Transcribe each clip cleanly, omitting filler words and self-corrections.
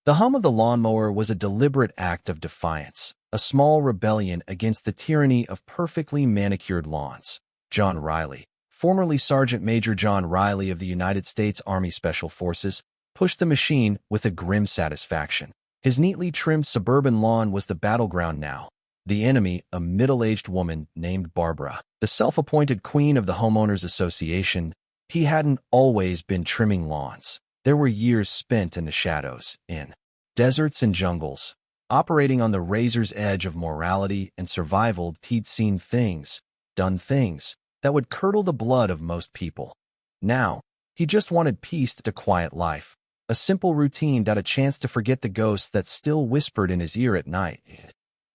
The hum of the lawnmower was a deliberate act of defiance, a small rebellion against the tyranny of perfectly manicured lawns. John Riley, formerly Sergeant Major John Riley of the United States Army Special Forces, pushed the machine with a grim satisfaction. His neatly trimmed suburban lawn was the battleground now. The enemy, a middle-aged woman named Barbara, the self-appointed queen of the Homeowners Association. He hadn't always been trimming lawns. There were years spent in the shadows, in deserts and jungles, operating on the razor's edge of morality and survival. He'd seen things, done things, that would curdle the blood of most people. Now, he just wanted peace to quiet life, a simple routine that a chance to forget the ghosts that still whispered in his ear at night.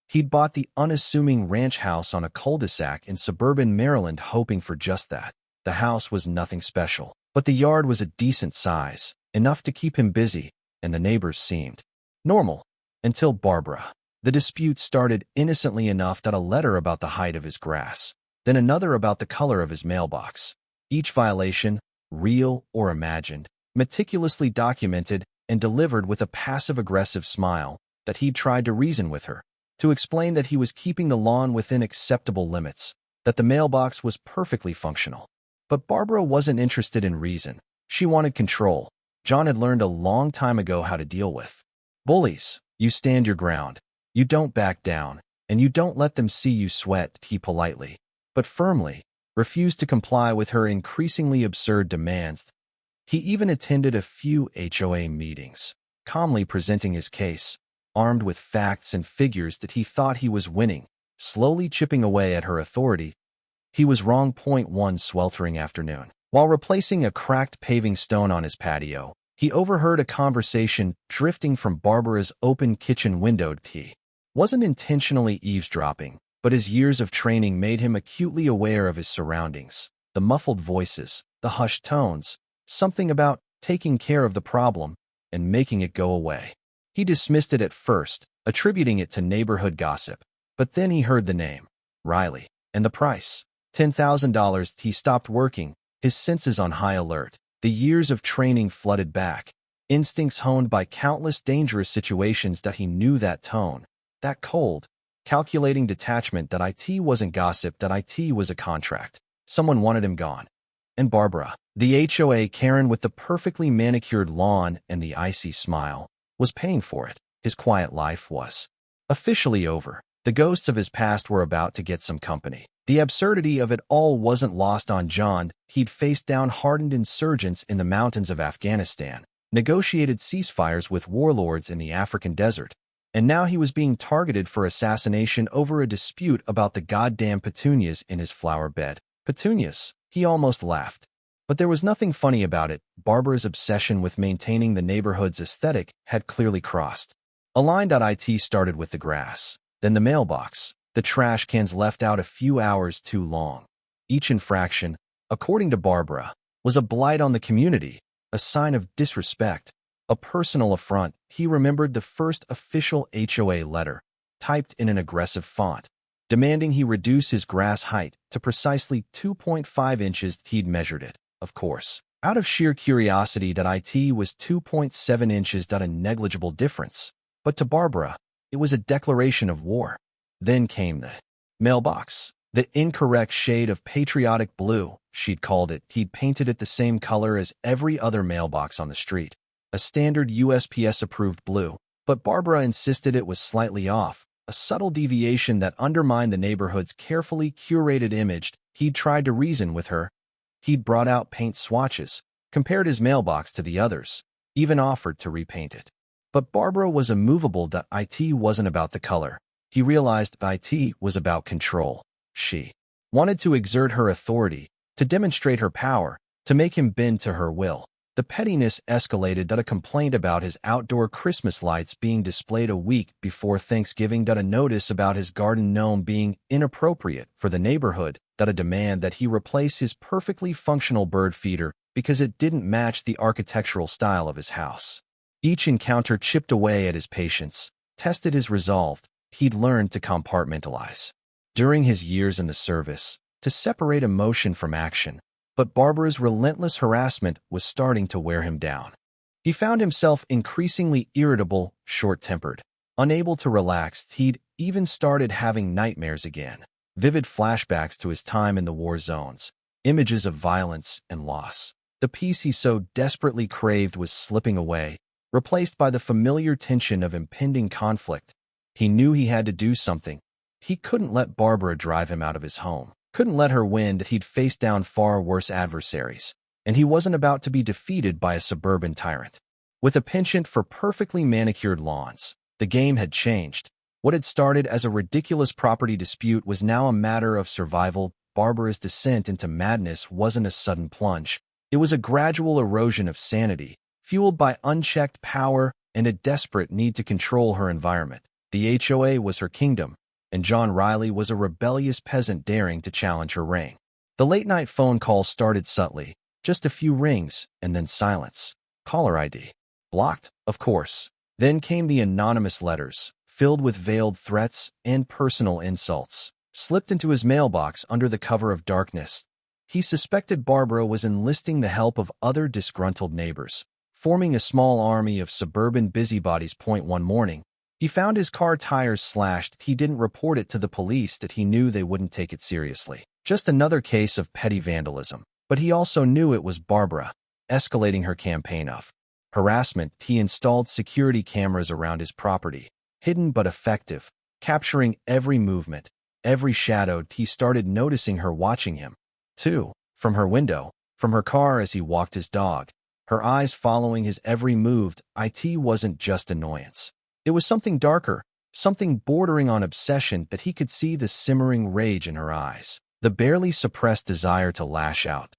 He'd bought the unassuming ranch house on a cul-de-sac in suburban Maryland hoping for just that. The house was nothing special, but the yard was a decent size, enough to keep him busy, and the neighbors seemed normal. Until Barbara. The dispute started innocently enough that a letter about the height of his grass, then another about the color of his mailbox. Each violation, real or imagined, meticulously documented and delivered with a passive-aggressive smile that he'd tried to reason with her, to explain that he was keeping the lawn within acceptable limits, that the mailbox was perfectly functional. But Barbara wasn't interested in reason. She wanted control. John had learned a long time ago how to deal with bullies. You stand your ground. You don't back down, and you don't let them see you sweat. He politely, but firmly, refused to comply with her increasingly absurd demands. He even attended a few HOA meetings, calmly presenting his case, armed with facts and figures that he thought he was winning, slowly chipping away at her authority. He was wrong. One sweltering afternoon, while replacing a cracked paving stone on his patio, he overheard a conversation drifting from Barbara's open kitchen window. He wasn't intentionally eavesdropping, but his years of training made him acutely aware of his surroundings. The muffled voices, the hushed tones, something about taking care of the problem and making it go away. He dismissed it at first, attributing it to neighborhood gossip, but then he heard the name, Riley, and the price, $10,000. He stopped working, his senses on high alert. The years of training flooded back, instincts honed by countless dangerous situations that he knew. That tone, that cold, calculating detachment. That it wasn't gossip, that it was a contract. Someone wanted him gone. And Barbara, the HOA Karen with the perfectly manicured lawn and the icy smile, was paying for it. His quiet life was officially over. The ghosts of his past were about to get some company. The absurdity of it all wasn't lost on John. He'd faced down hardened insurgents in the mountains of Afghanistan, negotiated ceasefires with warlords in the African desert, and now he was being targeted for assassination over a dispute about the goddamn petunias in his flower bed. Petunias? He almost laughed. But there was nothing funny about it. Barbara's obsession with maintaining the neighborhood's aesthetic had clearly crossed a line. It started with the grass, then the mailbox, the trash cans left out a few hours too long. Each infraction, according to Barbara, was a blight on the community, a sign of disrespect, a personal affront. He remembered the first official HOA letter, typed in an aggressive font, demanding he reduce his grass height to precisely 2.5 inches. He'd measured it, of course, out of sheer curiosity. It was 2.7 inches. A negligible difference. But to Barbara, it was a declaration of war. Then came the mailbox, the incorrect shade of patriotic blue, she'd called it. He'd painted it the same color as every other mailbox on the street, a standard USPS-approved blue, but Barbara insisted it was slightly off, a subtle deviation that undermined the neighborhood's carefully curated image. He'd tried to reason with her. He'd brought out paint swatches, compared his mailbox to the others, even offered to repaint it. But Barbara was immovable. It wasn't about the color. He realized it was about control. She wanted to exert her authority, to demonstrate her power, to make him bend to her will. The pettiness escalated. A complaint about his outdoor Christmas lights being displayed a week before Thanksgiving. A notice about his garden gnome being inappropriate for the neighborhood. A demand that he replace his perfectly functional bird feeder because it didn't match the architectural style of his house. Each encounter chipped away at his patience, tested his resolve. He'd learned to compartmentalize during his years in the service, to separate emotion from action, but Barbara's relentless harassment was starting to wear him down. He found himself increasingly irritable, short-tempered. Unable to relax, he'd even started having nightmares again. Vivid flashbacks to his time in the war zones, images of violence and loss. The peace he so desperately craved was slipping away, replaced by the familiar tension of impending conflict. He knew he had to do something. He couldn't let Barbara drive him out of his home. Couldn't let her win that he'd faced down far worse adversaries. And he wasn't about to be defeated by a suburban tyrant. With a penchant for perfectly manicured lawns, the game had changed. What had started as a ridiculous property dispute was now a matter of survival. Barbara's descent into madness wasn't a sudden plunge. It was a gradual erosion of sanity, fueled by unchecked power and a desperate need to control her environment. The HOA was her kingdom, and John Riley was a rebellious peasant daring to challenge her reign. The late-night phone call started subtly, just a few rings, and then silence. Caller ID. Blocked, of course. Then came the anonymous letters, filled with veiled threats and personal insults, slipped into his mailbox under the cover of darkness. He suspected Barbara was enlisting the help of other disgruntled neighbors, forming a small army of suburban busybodies. One morning, he found his car tires slashed. He didn't report it to the police that he knew they wouldn't take it seriously. Just another case of petty vandalism. But he also knew it was Barbara, escalating her campaign of harassment. He installed security cameras around his property, hidden but effective, capturing every movement, every shadow. He started noticing her watching him, too, from her window, from her car as he walked his dog, her eyes following his every move. It wasn't just annoyance. It was something darker, something bordering on obsession. That he could see the simmering rage in her eyes, the barely suppressed desire to lash out.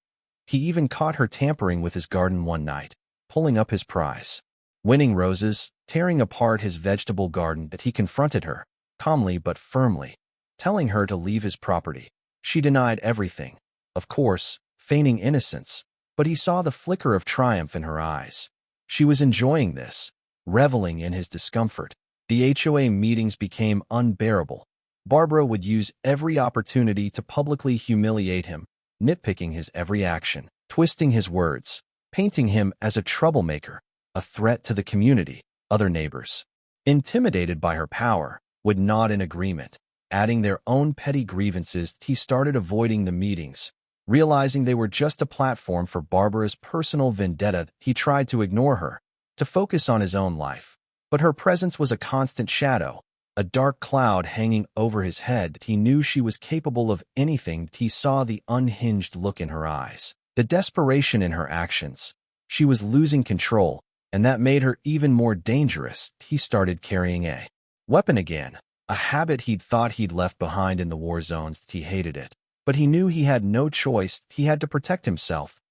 He even caught her tampering with his garden one night, pulling up his prize, winning roses, tearing apart his vegetable garden. But he confronted her, calmly but firmly, telling her to leave his property. She denied everything, of course, feigning innocence, but he saw the flicker of triumph in her eyes. She was enjoying this, reveling in his discomfort. The HOA meetings became unbearable. Barbara would use every opportunity to publicly humiliate him, nitpicking his every action, twisting his words, painting him as a troublemaker, a threat to the community. Other neighbors, intimidated by her power, would nod in agreement, adding their own petty grievances. He started avoiding the meetings, realizing they were just a platform for Barbara's personal vendetta. He tried to ignore her, to focus on his own life, but her presence was a constant shadow, a dark cloud hanging over his head. He knew she was capable of anything. He saw the unhinged look in her eyes, the desperation in her actions. She was losing control, and that made her even more dangerous. He started carrying a weapon again, a habit he'd thought he'd left behind in the war zones. He hated it, but he knew he had no choice. He had to protect himself.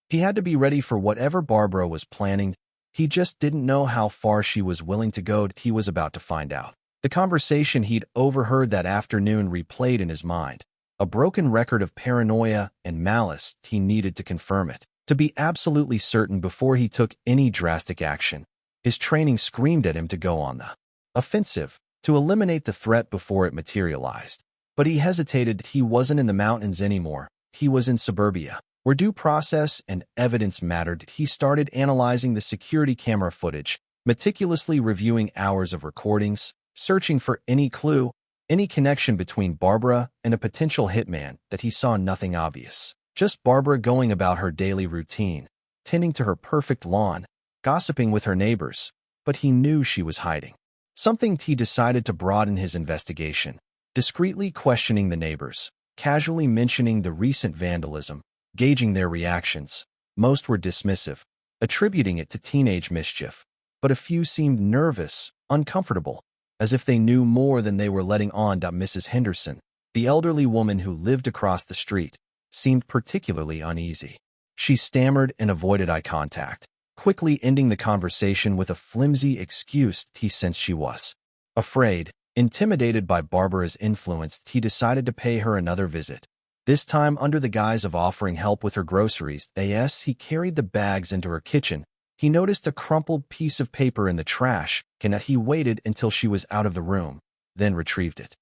He had to be ready for whatever Barbara was planning. He just didn't know how far she was willing to go. He was about to find out. The conversation he'd overheard that afternoon replayed in his mind, a broken record of paranoia and malice. He needed to confirm it, to be absolutely certain before he took any drastic action. His training screamed at him to go on the offensive, to eliminate the threat before it materialized. But he hesitated. He wasn't in the mountains anymore. He was in suburbia, where due process and evidence mattered. He started analyzing the security camera footage, meticulously reviewing hours of recordings, searching for any clue, any connection between Barbara and a potential hitman. That he saw nothing obvious. Just Barbara going about her daily routine, tending to her perfect lawn, gossiping with her neighbors. But he knew she was hiding something. He decided to broaden his investigation, discreetly questioning the neighbors, casually mentioning the recent vandalism, gauging their reactions. Most were dismissive, attributing it to teenage mischief, but a few seemed nervous, uncomfortable, as if they knew more than they were letting on. Mrs. Henderson, the elderly woman who lived across the street, seemed particularly uneasy. She stammered and avoided eye contact, quickly ending the conversation with a flimsy excuse. He sensed she was afraid, intimidated by Barbara's influence. He decided to pay her another visit, this time under the guise of offering help with her groceries. As he carried the bags into her kitchen, he noticed a crumpled piece of paper in the trash. He waited until she was out of the room, then retrieved it.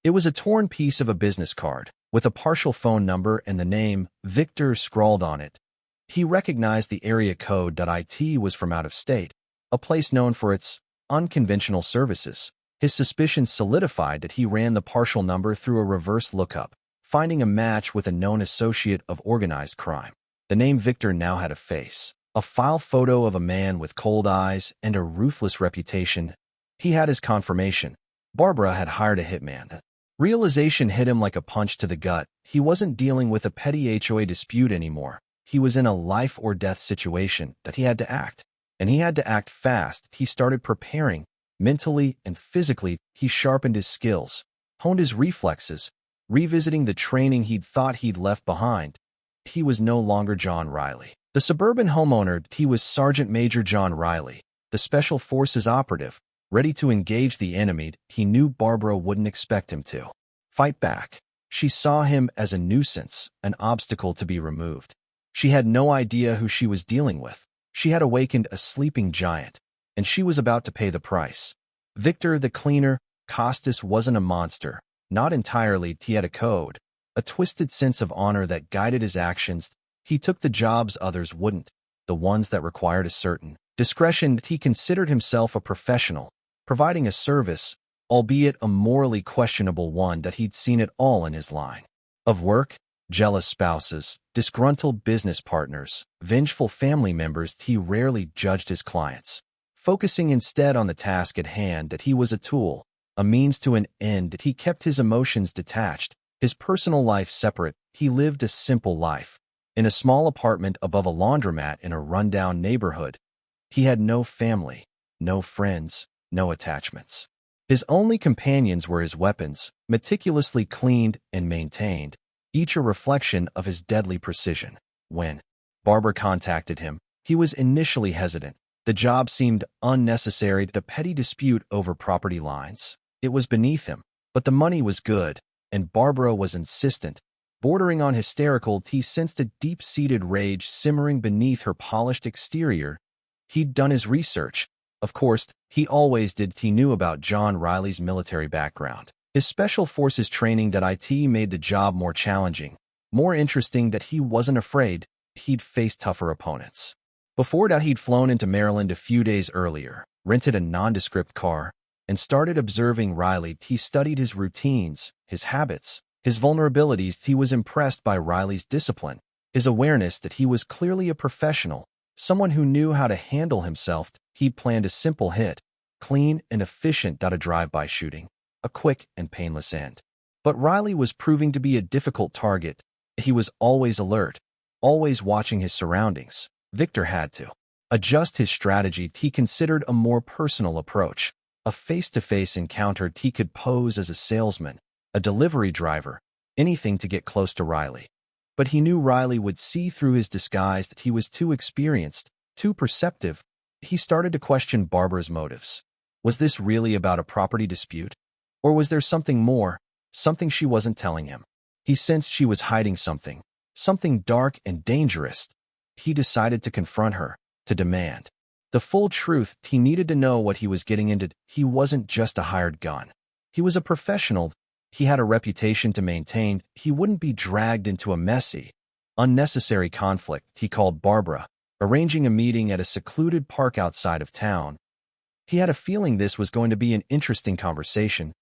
It was a torn piece of a business card, with a partial phone number and the name Victor scrawled on it. He recognized the area code. It was from out of state, a place known for its unconventional services. His suspicions solidified that he ran the partial number through a reverse lookup, finding a match with a known associate of organized crime. The name Victor now had a face, a file photo of a man with cold eyes and a ruthless reputation. He had his confirmation. Barbara had hired a hitman. Realization hit him like a punch to the gut. He wasn't dealing with a petty HOA dispute anymore. He was in a life-or-death situation that he had to act. And he had to act fast. He started preparing. Mentally and physically, he sharpened his skills, honed his reflexes, revisiting the training he'd thought he'd left behind. He was no longer John Riley, the suburban homeowner. He was Sergeant Major John Riley, the Special Forces operative, ready to engage the enemy. He knew Barbara wouldn't expect him to fight back. She saw him as a nuisance, an obstacle to be removed. She had no idea who she was dealing with. She had awakened a sleeping giant, and she was about to pay the price. Victor the cleaner, Costas, wasn't a monster. Not entirely. He had a code, a twisted sense of honor that guided his actions. He took the jobs others wouldn't, the ones that required a certain discretion. He considered himself a professional, providing a service, albeit a morally questionable one. That he'd seen it all in his line of work: jealous spouses, disgruntled business partners, vengeful family members. He rarely judged his clients, focusing instead on the task at hand. That he was a tool, a means to an end. That he kept his emotions detached, his personal life separate. He lived a simple life, in a small apartment above a laundromat in a rundown neighborhood. He had no family, no friends, no attachments. His only companions were his weapons, meticulously cleaned and maintained, each a reflection of his deadly precision. When Barbara contacted him, he was initially hesitant. The job seemed unnecessary. A petty dispute over property lines. It was beneath him, but the money was good, and Barbara was insistent, bordering on hysterical. He sensed a deep-seated rage simmering beneath her polished exterior. He'd done his research. Of course, he always did. He knew about John Riley's military background, his special forces training. That made the job more challenging, more interesting. That he wasn't afraid. He'd faced tougher opponents. Before that, he'd flown into Maryland a few days earlier, rented a nondescript car, and started observing Riley. He studied his routines, his habits, his vulnerabilities. He was impressed by Riley's discipline, his awareness that he was clearly a professional, someone who knew how to handle himself. He'd planned a simple hit, clean and efficient. A drive-by shooting, a quick and painless end. But Riley was proving to be a difficult target. He was always alert, always watching his surroundings. Victor had to adjust his strategy. He considered a more personal approach, a face-to-face encounter. He could pose as a salesman, a delivery driver, anything to get close to Riley. But he knew Riley would see through his disguise. That he was too experienced, too perceptive. He started to question Barbara's motives. Was this really about a property dispute? Or was there something more, something she wasn't telling him? He sensed she was hiding something, something dark and dangerous. He decided to confront her, to demand the full truth. He needed to know what he was getting into. He wasn't just a hired gun. He was a professional. He had a reputation to maintain. He wouldn't be dragged into a messy, unnecessary conflict. He called Barbara, arranging a meeting at a secluded park outside of town. He had a feeling this was going to be an interesting conversation.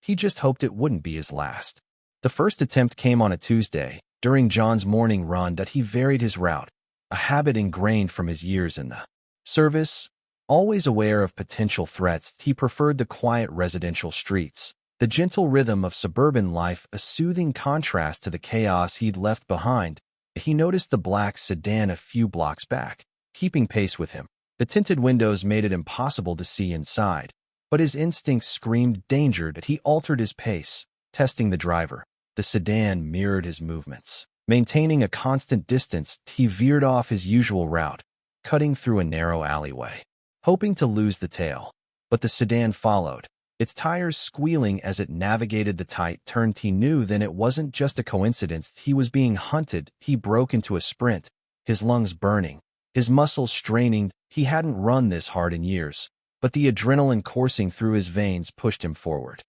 He just hoped it wouldn't be his last. The first attempt came on a Tuesday, during John's morning run. That he varied his route, a habit ingrained from his years in the service. Always aware of potential threats, he preferred the quiet residential streets, the gentle rhythm of suburban life, a soothing contrast to the chaos he'd left behind. He noticed the black sedan a few blocks back, keeping pace with him. The tinted windows made it impossible to see inside, but his instincts screamed danger. That he altered his pace, testing the driver. The sedan mirrored his movements. Maintaining a constant distance, he veered off his usual route, cutting through a narrow alleyway, hoping to lose the tail. But the sedan followed, its tires squealing as it navigated the tight turn. He knew then it wasn't just a coincidence. He was being hunted. He broke into a sprint, his lungs burning, his muscles straining. He hadn't run this hard in years, but the adrenaline coursing through his veins pushed him forward.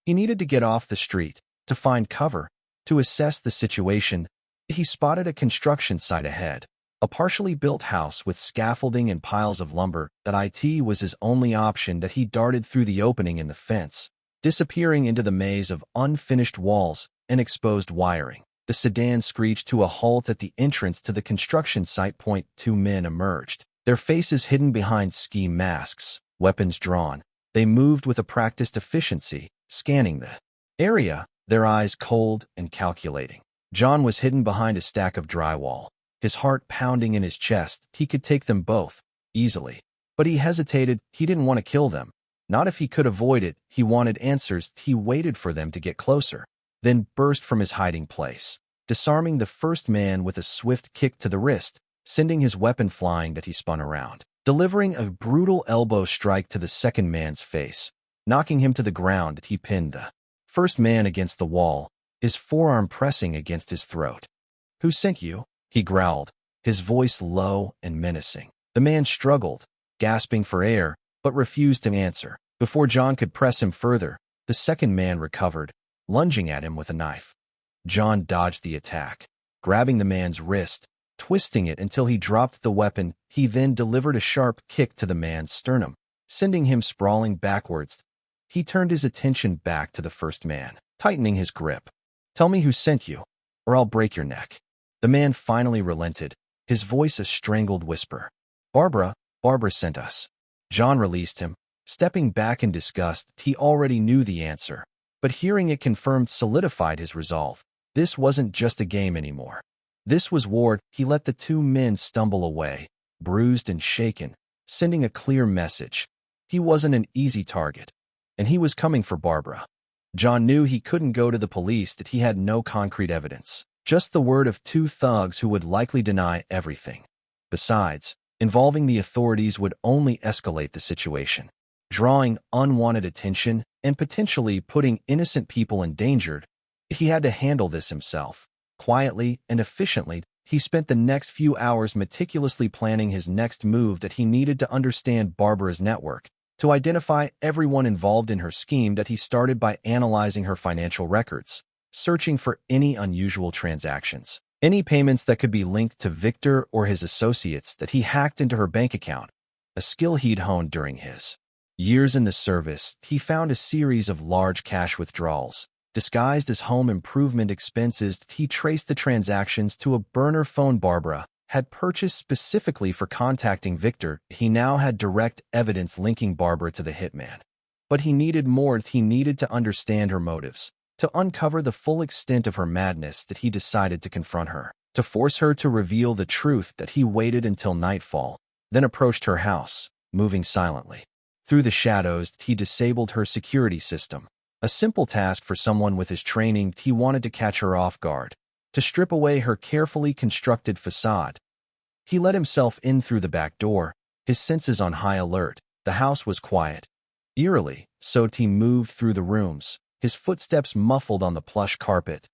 He needed to get off the street, to find cover, to assess the situation. He spotted a construction site ahead, A partially built house with scaffolding and piles of lumber that it was his only option that he darted through the opening in the fence, disappearing into the maze of unfinished walls and exposed wiring. The sedan screeched to a halt at the entrance to the construction site. Two men emerged, their faces hidden behind ski masks, weapons drawn. They moved with a practiced efficiency, scanning the area, their eyes cold and calculating. John was hidden behind a stack of drywall, his heart pounding in his chest. He could take them both, easily. But he hesitated. He didn't want to kill them. Not if he could avoid it. He wanted answers. He waited for them to get closer, then burst from his hiding place, disarming the first man with a swift kick to the wrist, sending his weapon flying. That he spun around, delivering a brutal elbow strike to the second man's face, knocking him to the ground. He pinned the first man against the wall, his forearm pressing against his throat. "Who sent you?" he growled, his voice low and menacing. The man struggled, gasping for air, but refused to answer. Before John could press him further, the second man recovered, lunging at him with a knife. John dodged the attack, grabbing the man's wrist, twisting it until he dropped the weapon. He then delivered a sharp kick to the man's sternum, sending him sprawling backwards. He turned his attention back to the first man, tightening his grip. "Tell me who sent you, or I'll break your neck." The man finally relented, his voice a strangled whisper. Barbara sent us." John released him, stepping back in disgust. He already knew the answer, but hearing it confirmed solidified his resolve. This wasn't just a game anymore. This was war. He let the two men stumble away, bruised and shaken, sending a clear message. He wasn't an easy target, and he was coming for Barbara. John knew he couldn't go to the police, that he had no concrete evidence, just the word of two thugs who would likely deny everything. Besides, involving the authorities would only escalate the situation, drawing unwanted attention and potentially putting innocent people in danger. He had to handle this himself, quietly and efficiently. He spent the next few hours meticulously planning his next move. That he needed to understand Barbara's network, to identify everyone involved in her scheme. That he started by analyzing her financial records, searching for any unusual transactions, any payments that could be linked to Victor or his associates. That he hacked into her bank account, a skill he'd honed during his years in the service. He found a series of large cash withdrawals, disguised as home improvement expenses. He traced the transactions to a burner phone Barbara had purchased specifically for contacting Victor. He now had direct evidence linking Barbara to the hitman. But he needed more. He needed to understand her motives, to uncover the full extent of her madness. That he decided to confront her, to force her to reveal the truth. That he waited until nightfall, then approached her house, moving silently. Through the shadows, he disabled her security system. A simple task for someone with his training. He wanted to catch her off guard, to strip away her carefully constructed facade. He let himself in through the back door, his senses on high alert. The house was quiet. Eerily, so he moved through the rooms, his footsteps muffled on the plush carpet.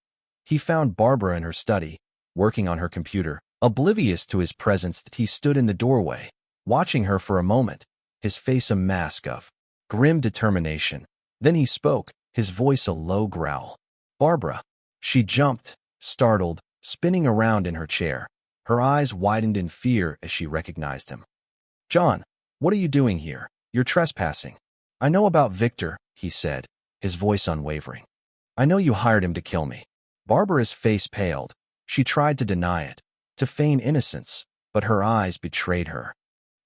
He found Barbara in her study, working on her computer. Oblivious to his presence, he stood in the doorway, watching her for a moment, his face a mask of grim determination. Then he spoke, his voice a low growl. "Barbara." She jumped, startled, spinning around in her chair. Her eyes widened in fear as she recognized him. "John, what are you doing here? You're trespassing." "I know about Victor," he said, his voice unwavering. "I know you hired him to kill me." Barbara's face paled. She tried to deny it, to feign innocence, but her eyes betrayed her.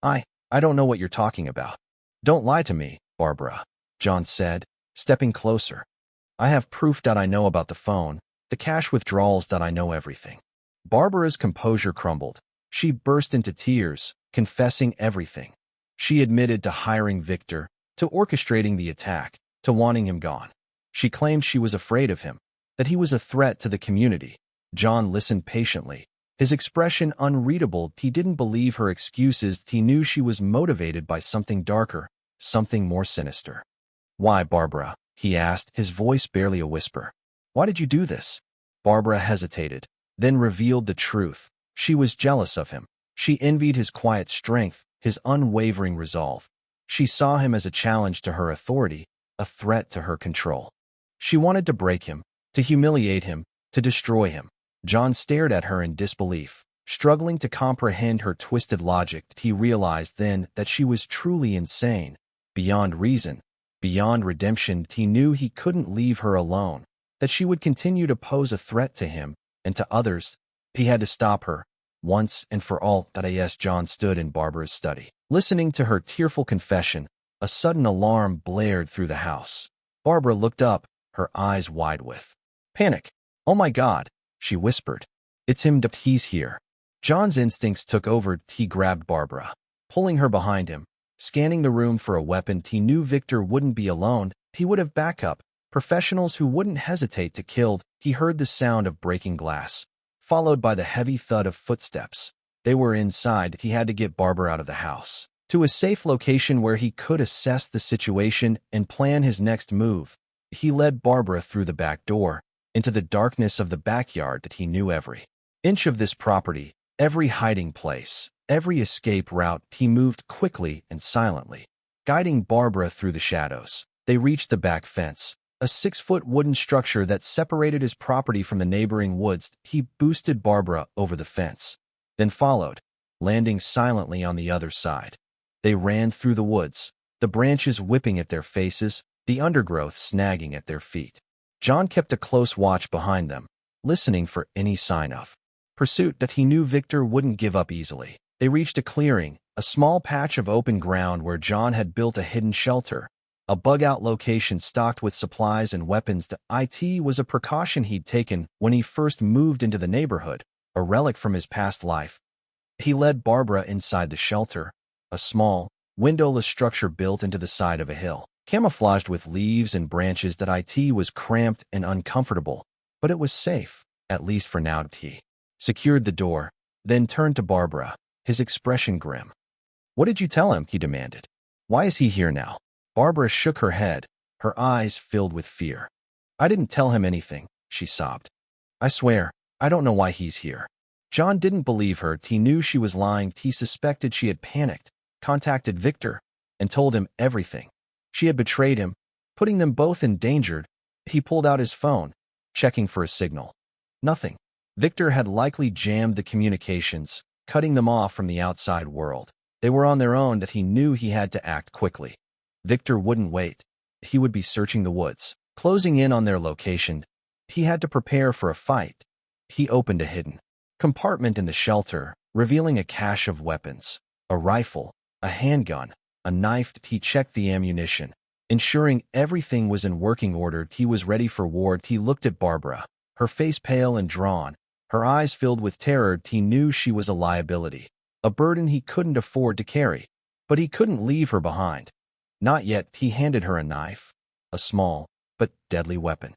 I don't know what you're talking about." "Don't lie to me, Barbara," John said, stepping closer. "I have proof that I know about the phone, the cash withdrawals. That I know everything." Barbara's composure crumbled. She burst into tears, confessing everything. She admitted to hiring Victor, to orchestrating the attack, to wanting him gone. She claimed she was afraid of him, that he was a threat to the community. John listened patiently, his expression unreadable. He didn't believe her excuses. He knew she was motivated by something darker, something more sinister. "Why, Barbara?" he asked, his voice barely a whisper. "Why did you do this?" Barbara hesitated, then revealed the truth. She was jealous of him. She envied his quiet strength, his unwavering resolve. She saw him as a challenge to her authority, a threat to her control. She wanted to break him, to humiliate him, to destroy him. John stared at her in disbelief. Struggling to comprehend her twisted logic, he realized then that she was truly insane, beyond reason, beyond redemption. He knew he couldn't leave her alone, that she would continue to pose a threat to him and to others. He had to stop her, once and for all. As John stood in Barbara's study, listening to her tearful confession, a sudden alarm blared through the house. Barbara looked up, her eyes wide with panic. "Oh my God," she whispered. "It's him. He's here." John's instincts took over. He grabbed Barbara, pulling her behind him, scanning the room for a weapon. He knew Victor wouldn't be alone. He would have backup, professionals who wouldn't hesitate to kill. He heard the sound of breaking glass, followed by the heavy thud of footsteps. They were inside. He had to get Barbara out of the house, to a safe location where he could assess the situation and plan his next move. He led Barbara through the back door, into the darkness of the backyard. He knew every inch of this property, every hiding place, every escape route. He moved quickly and silently, guiding Barbara through the shadows. They reached the back fence, a 6-foot wooden structure that separated his property from the neighboring woods. He boosted Barbara over the fence, then followed, landing silently on the other side. They ran through the woods, the branches whipping at their faces, the undergrowth snagging at their feet. John kept a close watch behind them, listening for any sign of pursuit. That he knew Victor wouldn't give up easily. They reached a clearing, a small patch of open ground where John had built a hidden shelter, a bug-out location stocked with supplies and weapons. It was a precaution he'd taken when he first moved into the neighborhood, a relic from his past life. He led Barbara inside the shelter, a small, windowless structure built into the side of a hill, camouflaged with leaves and branches. It was cramped and uncomfortable, but it was safe, at least for now. He secured the door, then turned to Barbara, his expression grim. "What did you tell him?" he demanded. "Why is he here now?" Barbara shook her head, her eyes filled with fear. "I didn't tell him anything," she sobbed. "I swear, I don't know why he's here." John didn't believe her. He knew she was lying. He suspected she had panicked, contacted Victor, and told him everything. She had betrayed him, putting them both in danger. He pulled out his phone, checking for a signal. Nothing. Victor had likely jammed the communications, cutting them off from the outside world. They were on their own. He knew he had to act quickly. Victor wouldn't wait. He would be searching the woods, closing in on their location. He had to prepare for a fight. He opened a hidden compartment in the shelter, revealing a cache of weapons, a rifle, a handgun, a knife. He checked the ammunition, ensuring everything was in working order. He was ready for war. He looked at Barbara, her face pale and drawn, her eyes filled with terror. He knew she was a liability, a burden he couldn't afford to carry, but he couldn't leave her behind. Not yet. He handed her a knife, a small but deadly weapon.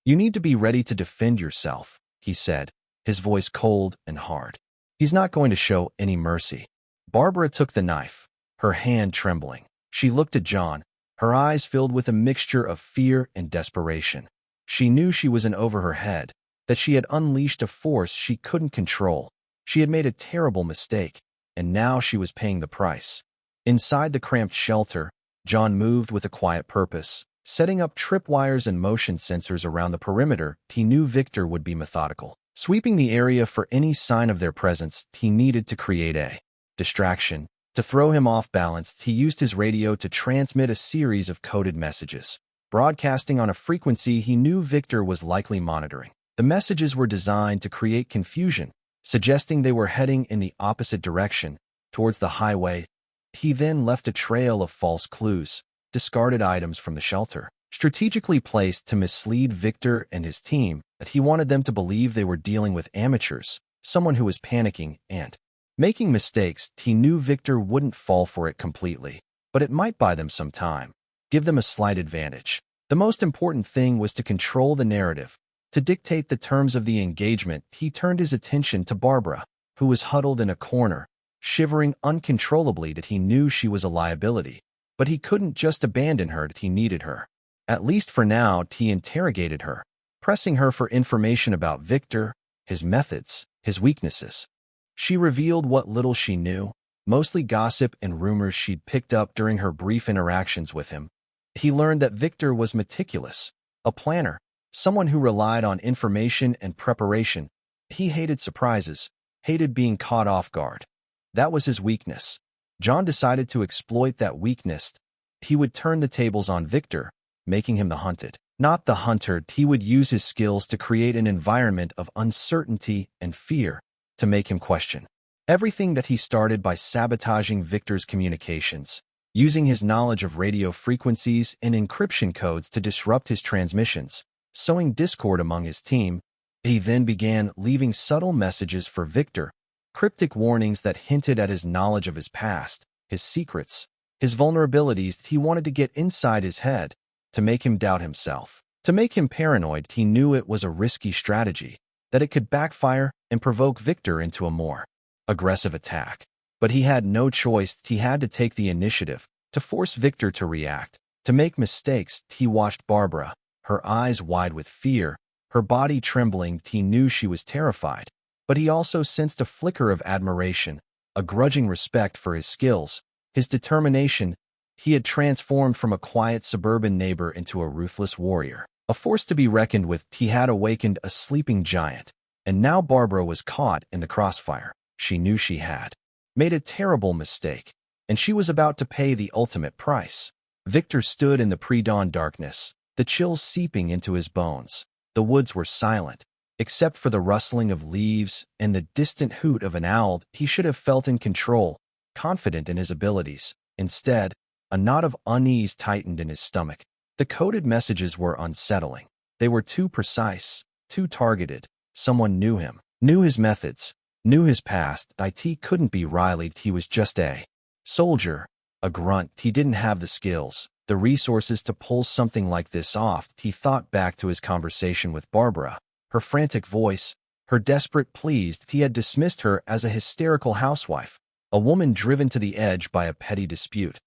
"You need to be ready to defend yourself," he said, his voice cold and hard. "He's not going to show any mercy." Barbara took the knife, her hand trembling. She looked at John, her eyes filled with a mixture of fear and desperation. She knew she was in over her head, that she had unleashed a force she couldn't control. She had made a terrible mistake, and now she was paying the price. Inside the cramped shelter, John moved with a quiet purpose, setting up tripwires and motion sensors around the perimeter. He knew Victor would be methodical, sweeping the area for any sign of their presence. He needed to create a distraction. To throw him off balance, he used his radio to transmit a series of coded messages, broadcasting on a frequency he knew Victor was likely monitoring. The messages were designed to create confusion, suggesting they were heading in the opposite direction, towards the highway. He then left a trail of false clues, discarded items from the shelter, strategically placed to mislead Victor and his team, that he wanted them to believe they were dealing with amateurs, someone who was panicking and making mistakes. He knew Victor wouldn't fall for it completely, but it might buy them some time, give them a slight advantage. The most important thing was to control the narrative, to dictate the terms of the engagement. He turned his attention to Barbara, who was huddled in a corner, shivering uncontrollably. That he knew she was a liability, but he couldn't just abandon her. That he needed her. At least for now. He interrogated her, pressing her for information about Victor, his methods, his weaknesses. She revealed what little she knew, mostly gossip and rumors she'd picked up during her brief interactions with him. He learned that Victor was meticulous, a planner, someone who relied on information and preparation. He hated surprises, hated being caught off guard. That was his weakness. John decided to exploit that weakness. He would turn the tables on Victor, making him the hunted, not the hunter. He would use his skills to create an environment of uncertainty and fear to make him question everything that he started by sabotaging Victor's communications, using his knowledge of radio frequencies and encryption codes to disrupt his transmissions, sowing discord among his team. He then began leaving subtle messages for Victor, cryptic warnings that hinted at his knowledge of his past, his secrets, his vulnerabilities. He wanted to get inside his head, to make him doubt himself, to make him paranoid. He knew it was a risky strategy, that it could backfire and provoke Victor into a more aggressive attack. But he had no choice. He had to take the initiative, to force Victor to react, to make mistakes. He watched Barbara, her eyes wide with fear, her body trembling. He knew she was terrified, but he also sensed a flicker of admiration, a grudging respect for his skills, his determination. He had transformed from a quiet suburban neighbor into a ruthless warrior, a force to be reckoned with. He had awakened a sleeping giant, and now Barbara was caught in the crossfire. She knew she had made a terrible mistake, and she was about to pay the ultimate price. Victor stood in the pre-dawn darkness, the chills seeping into his bones. The woods were silent, except for the rustling of leaves and the distant hoot of an owl. He should have felt in control, confident in his abilities. Instead, a knot of unease tightened in his stomach. The coded messages were unsettling. They were too precise, too targeted. Someone knew him, knew his methods, knew his past. It couldn't be Riley. He was just a soldier, a grunt. He didn't have the skills, the resources to pull something like this off. He thought back to his conversation with Barbara, her frantic voice, her desperate pleas. He had dismissed her as a hysterical housewife, a woman driven to the edge by a petty dispute.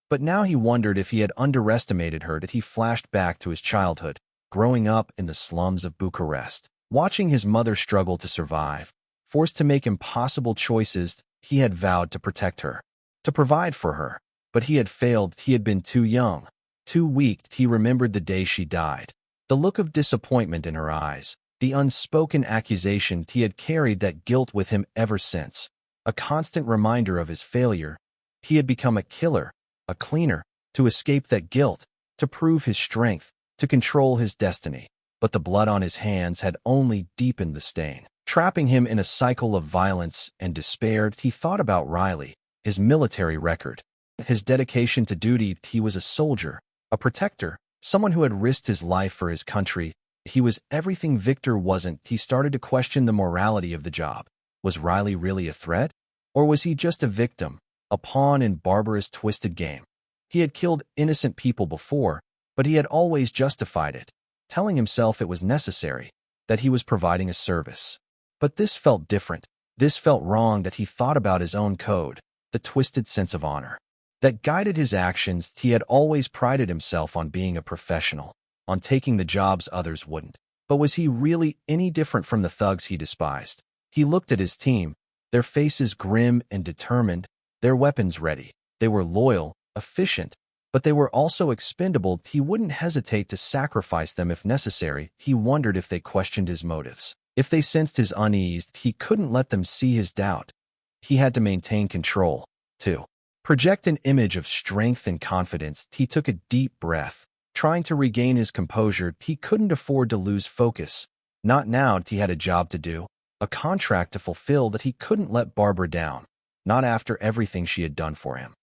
But now he wondered if he had underestimated her. That he flashed back to his childhood, growing up in the slums of Bucharest, watching his mother struggle to survive, forced to make impossible choices. He had vowed to protect her, to provide for her, but he had failed. He had been too young, too weak. He remembered the day she died, the look of disappointment in her eyes, the unspoken accusation. He had carried that guilt with him ever since, a constant reminder of his failure. He had become a killer, a cleaner, to escape that guilt, to prove his strength, to control his destiny. But the blood on his hands had only deepened the stain, trapping him in a cycle of violence and despair. He thought about Riley, his military record, his dedication to duty. He was a soldier, a protector, someone who had risked his life for his country. He was everything Victor wasn't. He started to question the morality of the job. Was Riley really a threat? Or was he just a victim, a pawn in Barbara's twisted game? He had killed innocent people before, but he had always justified it, telling himself it was necessary, that he was providing a service. But this felt different. This felt wrong. That he thought about his own code, the twisted sense of honor that guided his actions. He had always prided himself on being a professional, on taking the jobs others wouldn't. But was he really any different from the thugs he despised? He looked at his team, their faces grim and determined, their weapons ready. They were loyal, efficient, but they were also expendable. He wouldn't hesitate to sacrifice them if necessary. He wondered if they questioned his motives, if they sensed his unease. He couldn't let them see his doubt. He had to maintain control, to project an image of strength and confidence. He took a deep breath, trying to regain his composure. He couldn't afford to lose focus. Not now. He had a job to do, a contract to fulfill. That he couldn't let Barbara down, not after everything she had done for him.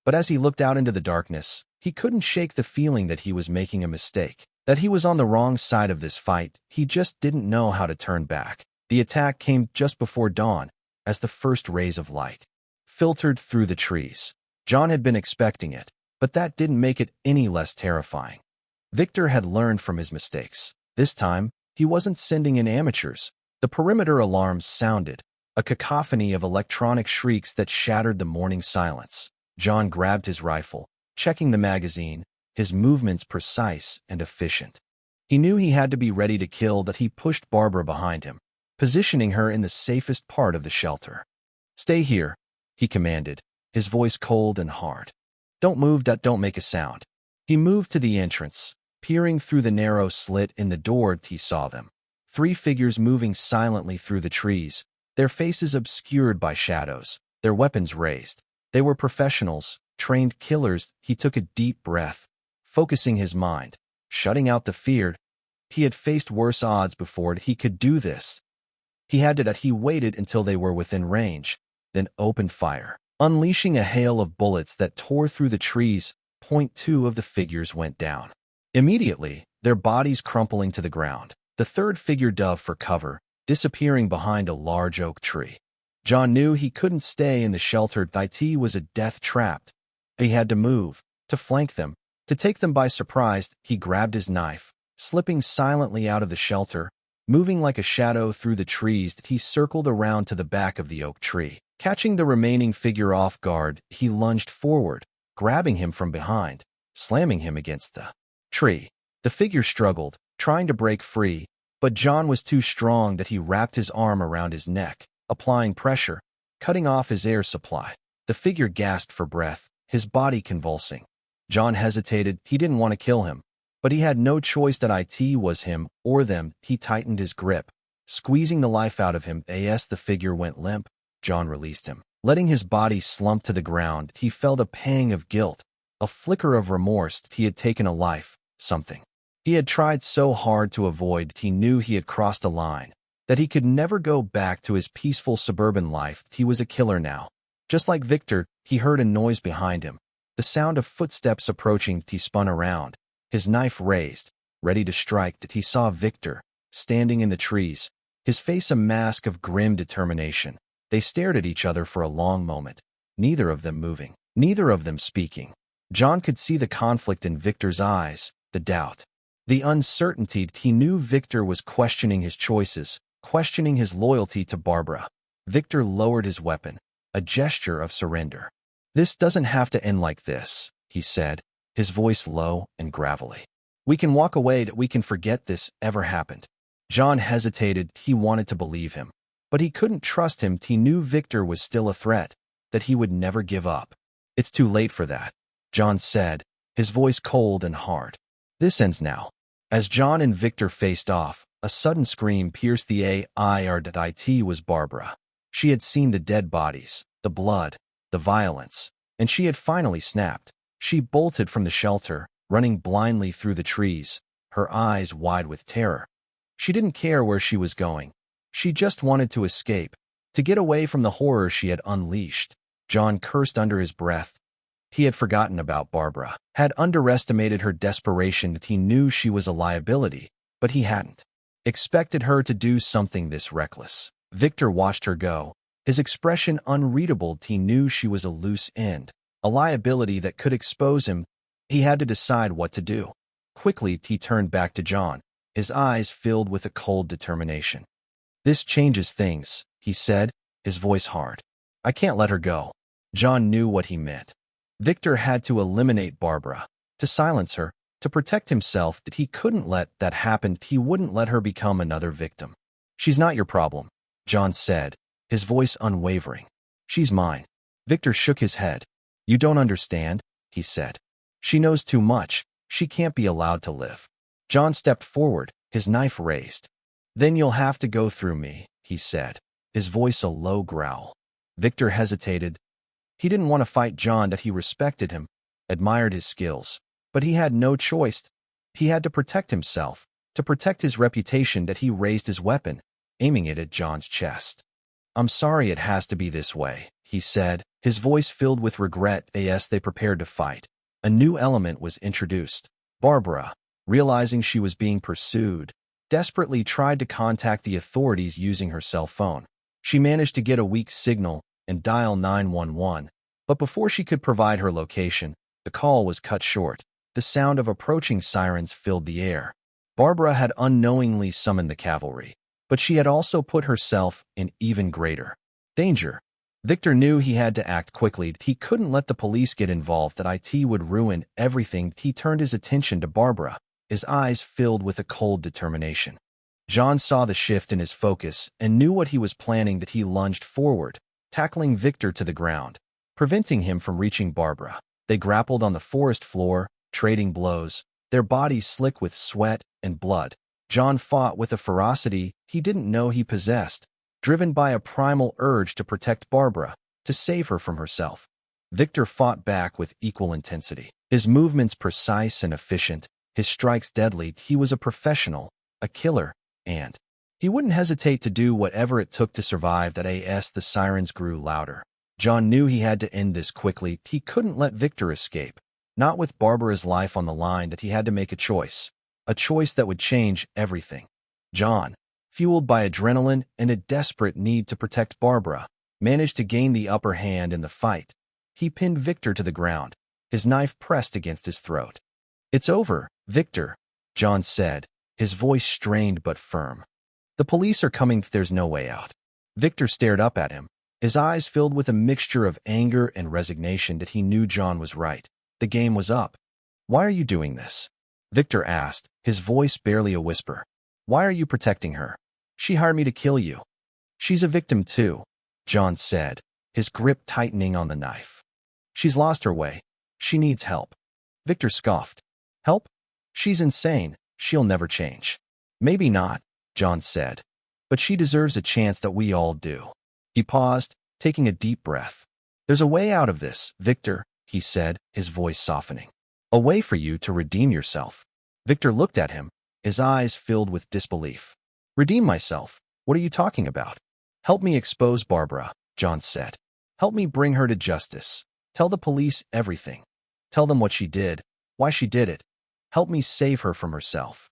But as he looked out into the darkness, he couldn't shake the feeling that he was making a mistake, that he was on the wrong side of this fight. He just didn't know how to turn back. The attack came just before dawn, as the first rays of light filtered through the trees. John had been expecting it, but that didn't make it any less terrifying. Victor had learned from his mistakes. This time, he wasn't sending in amateurs. The perimeter alarms sounded, a cacophony of electronic shrieks that shattered the morning silence. John grabbed his rifle, checking the magazine, his movements precise and efficient. He knew he had to be ready to kill. That he pushed Barbara behind him, positioning her in the safest part of the shelter. "Stay here," he commanded, his voice cold and hard. "Don't move. Don't make a sound." He moved to the entrance, peering through the narrow slit in the door. He saw them, 3 figures moving silently through the trees, their faces obscured by shadows, their weapons raised. They were professionals, trained killers. He took a deep breath, focusing his mind, shutting out the fear. He had faced worse odds before. He could do this. He waited until they were within range, then opened fire, unleashing a hail of bullets that tore through the trees. Point two of the figures went down. Immediately, their bodies crumpling to the ground. The third figure dove for cover, disappearing behind a large oak tree. John knew he couldn't stay in the shelter. It was a death trap. He had to move, to flank them, to take them by surprise. He grabbed his knife, slipping silently out of the shelter. Moving like a shadow through the trees, he circled around to the back of the oak tree. Catching the remaining figure off guard, he lunged forward, grabbing him from behind, slamming him against the tree. The figure struggled, trying to break free, but John was too strong that he wrapped his arm around his neck, applying pressure, cutting off his air supply. The figure gasped for breath, his body convulsing. John hesitated. He didn't want to kill him, but he had no choice. That it was him or them. He tightened his grip, squeezing the life out of him. As the figure went limp, John released him, letting his body slump to the ground. He felt a pang of guilt, a flicker of remorse. He had taken a life, something he had tried so hard to avoid. He knew he had crossed a line, that he could never go back to his peaceful suburban life. He was a killer now. Just like Victor, he heard a noise behind him, the sound of footsteps approaching. He spun around, his knife raised, ready to strike. He saw Victor, standing in the trees, his face a mask of grim determination. They stared at each other for a long moment, neither of them moving, neither of them speaking. John could see the conflict in Victor's eyes, the doubt, the uncertainty. He knew Victor was questioning his choices, questioning his loyalty to Barbara. Victor lowered his weapon, a gesture of surrender. "This doesn't have to end like this," he said, his voice low and gravelly. "We can walk away. We can forget this ever happened." John hesitated. He wanted to believe him, but he couldn't trust him. He knew Victor was still a threat, that he would never give up. "It's too late for that," John said, his voice cold and hard. "This ends now." As John and Victor faced off, a sudden scream pierced the air. It was Barbara. She had seen the dead bodies, the blood, the violence, and she had finally snapped. She bolted from the shelter, running blindly through the trees, her eyes wide with terror. She didn't care where she was going. She just wanted to escape, to get away from the horror she had unleashed. John cursed under his breath. He had forgotten about Barbara, had underestimated her desperation. He knew she was a liability, but he hadn't expected her to do something this reckless. Victor watched her go, his expression unreadable. He knew she was a loose end, a liability that could expose him. He had to decide what to do. Quickly, he turned back to John, his eyes filled with a cold determination. "This changes things," he said, his voice hard. "I can't let her go." John knew what he meant. Victor had to eliminate Barbara, to silence her, to protect himself. That he couldn't let that happen. He wouldn't let her become another victim. "She's not your problem," John said, his voice unwavering. "She's mine." Victor shook his head. "You don't understand," he said. "She knows too much. She can't be allowed to live." John stepped forward, his knife raised. "Then you'll have to go through me," he said, his voice a low growl. Victor hesitated. He didn't want to fight John. That he respected him, admired his skills, but he had no choice. He had to protect himself, to protect his reputation. That he raised his weapon, aiming it at John's chest. "I'm sorry it has to be this way," he said, his voice filled with regret. As they prepared to fight, a new element was introduced. Barbara, realizing she was being pursued, desperately tried to contact the authorities using her cell phone. She managed to get a weak signal and dial 911, but before she could provide her location, the call was cut short. The sound of approaching sirens filled the air. Barbara had unknowingly summoned the cavalry, but she had also put herself in even greater danger. Victor knew he had to act quickly. He couldn't let the police get involved. That it would ruin everything. He turned his attention to Barbara, his eyes filled with a cold determination. John saw the shift in his focus and knew what he was planning. That he lunged forward, tackling Victor to the ground, preventing him from reaching Barbara. They grappled on the forest floor, trading blows, their bodies slick with sweat and blood. John fought with a ferocity he didn't know he possessed. driven by a primal urge to protect Barbara, to save her from herself. Victor fought back with equal intensity. His movements precise and efficient, his strikes deadly. He was a professional, a killer, and he wouldn't hesitate to do whatever it took to survive. That as the sirens grew louder, John knew he had to end this quickly. He couldn't let Victor escape. Not with Barbara's life on the line. That he had to make a choice that would change everything. John, fueled by adrenaline and a desperate need to protect Barbara, managed to gain the upper hand in the fight. He pinned Victor to the ground, his knife pressed against his throat. "It's over, Victor," John said, his voice strained but firm. "The police are coming. There's no way out." Victor stared up at him, his eyes filled with a mixture of anger and resignation. That he knew John was right. The game was up. "Why are you doing this?" Victor asked, his voice barely a whisper. "Why are you protecting her? She hired me to kill you." "She's a victim too," John said, his grip tightening on the knife. "She's lost her way. She needs help." Victor scoffed. "Help? She's insane. She'll never change." "Maybe not," John said, "but she deserves a chance that we all do." He paused, taking a deep breath. "There's a way out of this, Victor," he said, his voice softening. "A way for you to redeem yourself." Victor looked at him, his eyes filled with disbelief. "Redeem myself? What are you talking about?" "Help me expose Barbara," John said. "Help me bring her to justice. Tell the police everything. Tell them what she did, why she did it. Help me save her from herself."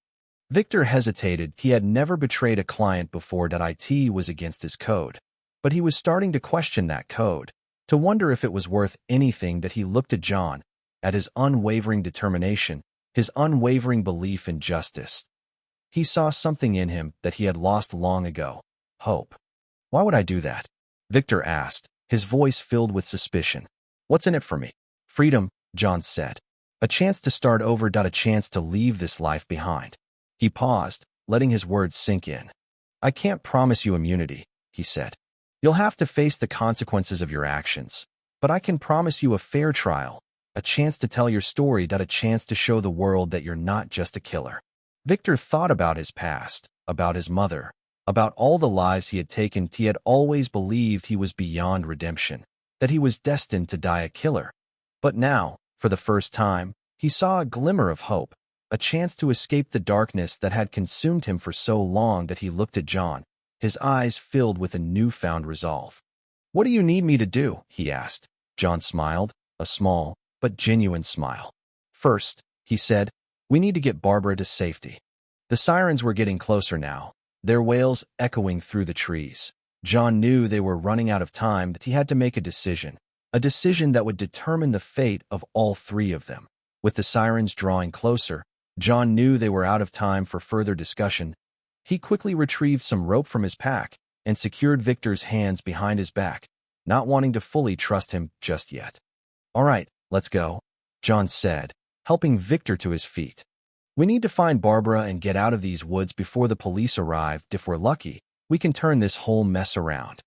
Victor hesitated. He had never betrayed a client before. It was against his code. But he was starting to question that code, to wonder if it was worth anything. That he looked at John, at his unwavering determination, his unwavering belief in justice. He saw something in him that he had lost long ago: hope. "Why would I do that?" Victor asked, his voice filled with suspicion. "What's in it for me?" "Freedom," John said. "A chance to start over. A chance to leave this life behind." He paused, letting his words sink in. "I can't promise you immunity," he said. "You'll have to face the consequences of your actions. But I can promise you a fair trial, a chance to tell your story. A chance to show the world that you're not just a killer." Victor thought about his past, about his mother, about all the lives he had taken. He had always believed he was beyond redemption, that he was destined to die a killer. But now, for the first time, he saw a glimmer of hope, a chance to escape the darkness that had consumed him for so long. That he looked at John, his eyes filled with a newfound resolve. "What do you need me to do?" he asked. John smiled, a small but genuine smile. "First," he said, "we need to get Barbara to safety." The sirens were getting closer now, their wails echoing through the trees. John knew they were running out of time. That he had to make a decision that would determine the fate of all three of them. With the sirens drawing closer, John knew they were out of time for further discussion. He quickly retrieved some rope from his pack and secured Victor's hands behind his back, not wanting to fully trust him just yet. "All right, let's go," John said, helping Victor to his feet. "We need to find Barbara and get out of these woods before the police arrive. If we're lucky, we can turn this whole mess around."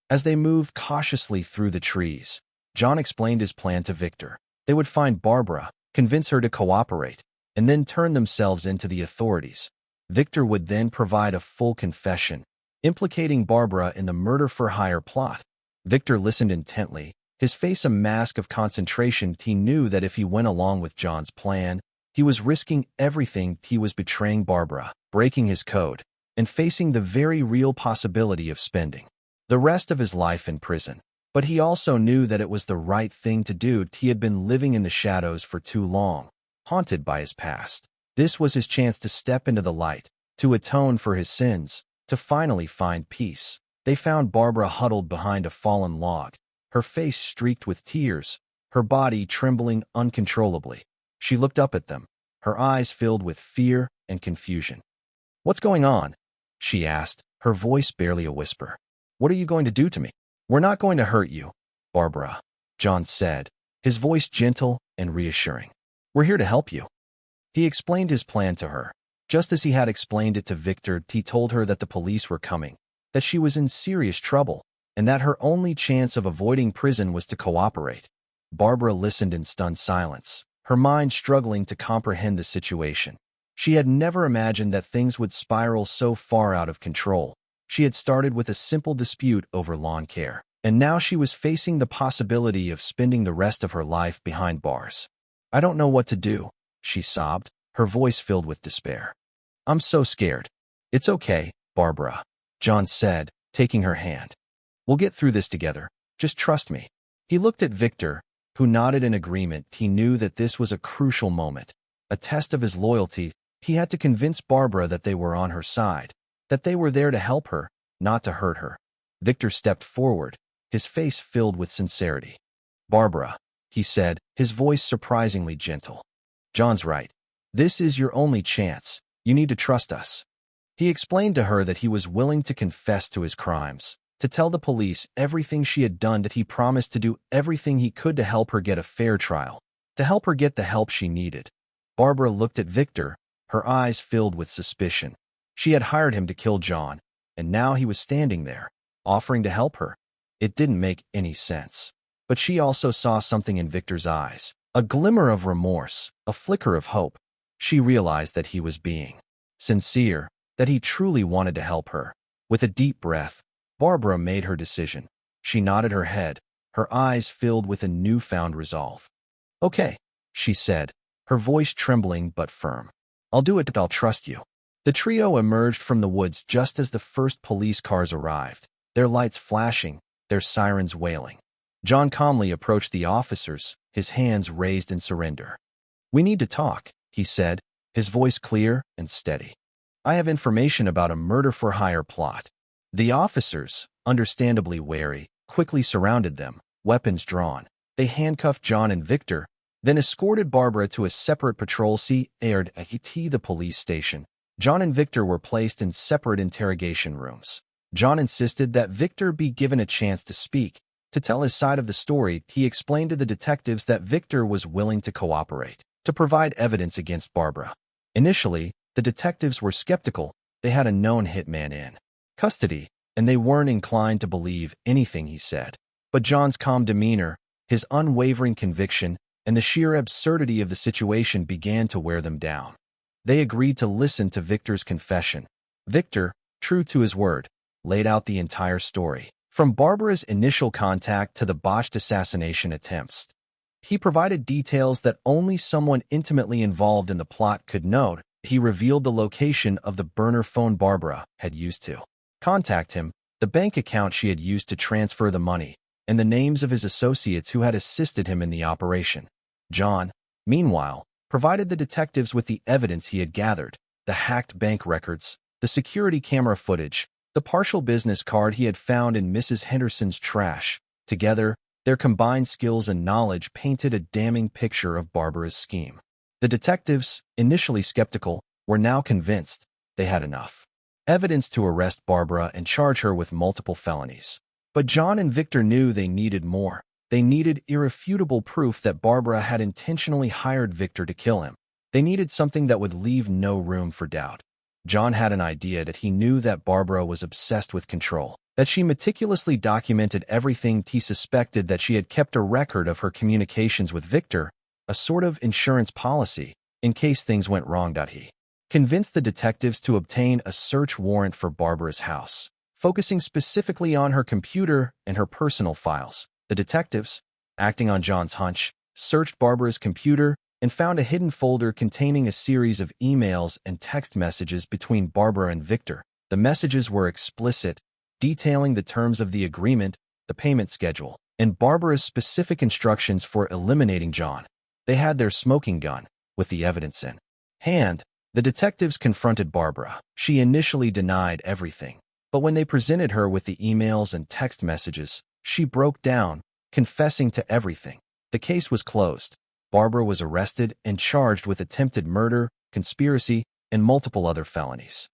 As they moved cautiously through the trees, John explained his plan to Victor. They would find Barbara, convince her to cooperate, and then turn themselves into the authorities. Victor would then provide a full confession, implicating Barbara in the murder-for-hire plot. Victor listened intently, his face a mask of concentration. He knew that if he went along with John's plan, he was risking everything. He was betraying Barbara, breaking his code, and facing the very real possibility of spending the rest of his life in prison. But he also knew that it was the right thing to do. He had been living in the shadows for too long, haunted by his past. This was his chance to step into the light, to atone for his sins, to finally find peace. They found Barbara huddled behind a fallen log, her face streaked with tears, her body trembling uncontrollably. She looked up at them, her eyes filled with fear and confusion. "What's going on?" she asked, her voice barely a whisper. "What are you going to do to me?" "We're not going to hurt you, Barbara," John said, his voice gentle and reassuring. "We're here to help you." He explained his plan to her. Just as he had explained it to Victor, he told her that the police were coming, that she was in serious trouble, and that her only chance of avoiding prison was to cooperate. Barbara listened in stunned silence, her mind struggling to comprehend the situation. She had never imagined that things would spiral so far out of control. She had started with a simple dispute over lawn care, and now she was facing the possibility of spending the rest of her life behind bars. "I don't know what to do," she sobbed, her voice filled with despair. "I'm so scared." "It's okay, Barbara," John said, taking her hand. "We'll get through this together. Just trust me." He looked at Victor, who nodded in agreement. He knew that this was a crucial moment, a test of his loyalty. He had to convince Barbara that they were on her side, that they were there to help her, not to hurt her. Victor stepped forward, his face filled with sincerity. "Barbara," he said, his voice surprisingly gentle. "John's right. This is your only chance. You need to trust us." He explained to her that he was willing to confess to his crimes, to tell the police everything she had done, that he promised to do everything he could to help her get a fair trial, to help her get the help she needed. Barbara looked at Victor, her eyes filled with suspicion. She had hired him to kill John, and now he was standing there, offering to help her. It didn't make any sense. But she also saw something in Victor's eyes, a glimmer of remorse, a flicker of hope. She realized that he was being sincere, that he truly wanted to help her. With a deep breath, Barbara made her decision. She nodded her head, her eyes filled with a newfound resolve. "Okay," she said, her voice trembling but firm. "I'll do it. I'll trust you." The trio emerged from the woods just as the first police cars arrived, their lights flashing, their sirens wailing. John calmly approached the officers, his hands raised in surrender. "We need to talk," he said, his voice clear and steady. "I have information about a murder-for-hire plot." The officers, understandably wary, quickly surrounded them, weapons drawn. They handcuffed John and Victor, then escorted Barbara to a separate patrol aired at the police station. John and Victor were placed in separate interrogation rooms. John insisted that Victor be given a chance to speak, to tell his side of the story. He explained to the detectives that Victor was willing to cooperate, to provide evidence against Barbara. Initially, the detectives were skeptical. They had a known hitman in custody, and they weren't inclined to believe anything he said. But John's calm demeanor, his unwavering conviction, and the sheer absurdity of the situation began to wear them down. They agreed to listen to Victor's confession. Victor, true to his word, laid out the entire story, from Barbara's initial contact to the botched assassination attempts. He provided details that only someone intimately involved in the plot could know. He revealed the location of the burner phone Barbara had used to contact him, the bank account she had used to transfer the money, and the names of his associates who had assisted him in the operation. John, meanwhile, provided the detectives with the evidence he had gathered, the hacked bank records, the security camera footage, the partial business card he had found in Mrs. Henderson's trash. Together, their combined skills and knowledge painted a damning picture of Barbara's scheme. The detectives, initially skeptical, were now convinced they had enough evidence to arrest Barbara and charge her with multiple felonies. But John and Victor knew they needed more. They needed irrefutable proof that Barbara had intentionally hired Victor to kill him. They needed something that would leave no room for doubt. John had an idea that he knew that Barbara was obsessed with control, that she meticulously documented everything. He suspected that she had kept a record of her communications with Victor, a sort of insurance policy, in case things went wrong. He convinced the detectives to obtain a search warrant for Barbara's house, focusing specifically on her computer and her personal files. The detectives, acting on John's hunch, searched Barbara's computer and found a hidden folder containing a series of emails and text messages between Barbara and Victor. The messages were explicit, detailing the terms of the agreement, the payment schedule, and Barbara's specific instructions for eliminating John. They had their smoking gun, with the evidence in hand. The detectives confronted Barbara. She initially denied everything, but when they presented her with the emails and text messages, she broke down, confessing to everything. The case was closed. Barbara was arrested and charged with attempted murder, conspiracy, and multiple other felonies.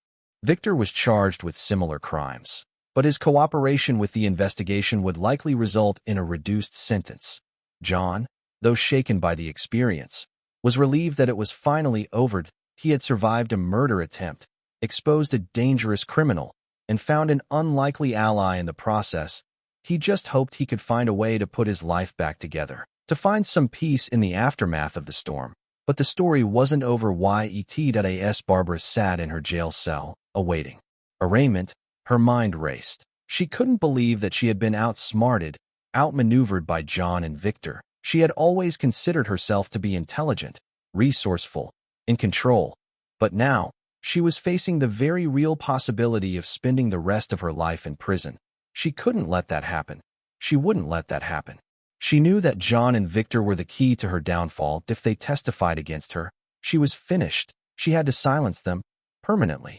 Victor was charged with similar crimes, but his cooperation with the investigation would likely result in a reduced sentence. John, though shaken by the experience, was relieved that it was finally over. He had survived a murder attempt, exposed a dangerous criminal, and found an unlikely ally in the process. He just hoped he could find a way to put his life back together, to find some peace in the aftermath of the storm. But the story wasn't over. Barbara sat in her jail cell, awaiting arraignment. Her mind raced. She couldn't believe that she had been outsmarted, outmaneuvered by John and Victor. She had always considered herself to be intelligent, resourceful, in control. But now, she was facing the very real possibility of spending the rest of her life in prison. She couldn't let that happen. She wouldn't let that happen. She knew that John and Victor were the key to her downfall. If they testified against her, she was finished. She had to silence them permanently.